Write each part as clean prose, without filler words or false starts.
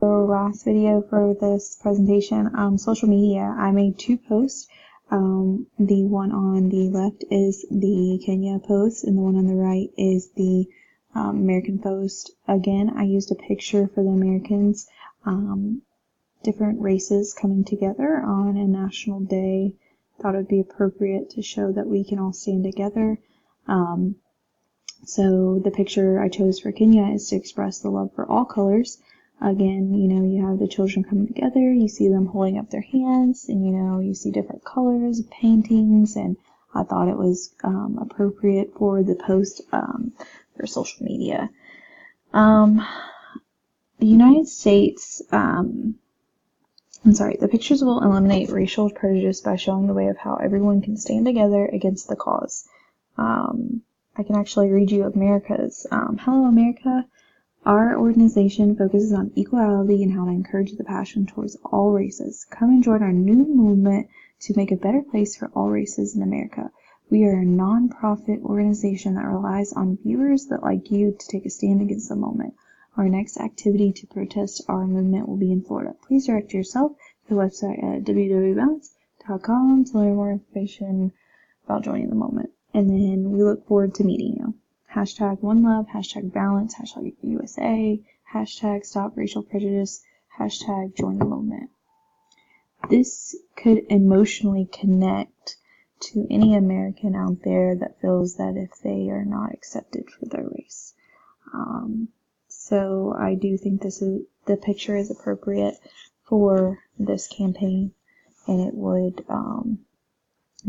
So last video for this presentation, social media, I made two posts. The one on the left is the Kenya post, and the one on the right is the American post. Again, I used a picture for the Americans, different races coming together on a national day. Thought it would be appropriate to show that we can all stand together. So the picture I chose for Kenya is to express the love for all colors. Again, you have the children coming together, you see them holding up their hands, and you see different colors, paintings, and I thought it was appropriate for the post for social media. The United States, the pictures will eliminate racial prejudice by showing the way of how everyone can stand together against the cause. I can actually read you America's. Hello, America. Our organization focuses on equality and how to encourage the passion towards all races. Come and join our new movement to make a better place for all races in America. We are a non-profit organization that relies on viewers that like you to take a stand against the moment. Our next activity to protest our movement will be in Florida. Please direct yourself to the website at www.balance.com to learn more information about joining the movement. And then we look forward to meeting you. Hashtag One Love, hashtag Balance, hashtag USA, hashtag Stop Racial Prejudice, hashtag Join the Movement. This could emotionally connect to any American out there that feels that if they are not accepted for their race. So I do think the picture is appropriate for this campaign, and it would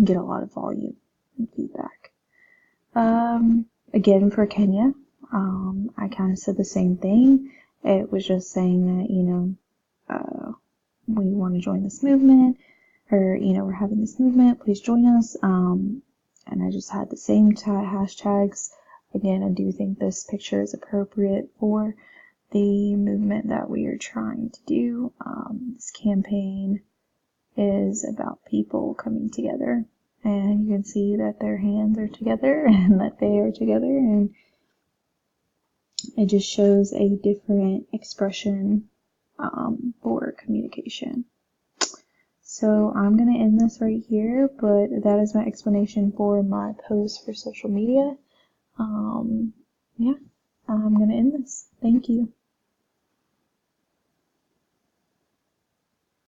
get a lot of volume and feedback. Again, for Kenya, I kind of said the same thing. It was just saying that, we want to join this movement, or, we're having this movement, please join us. And I just had the same hashtags. Again, I do think this picture is appropriate for the movement that we are trying to do. This campaign is about people coming together. And you can see that their hands are together and that they are together, and it just shows a different expression for communication. So I'm going to end this right here, but that is my explanation for my post for social media. I'm going to end this. Thank you.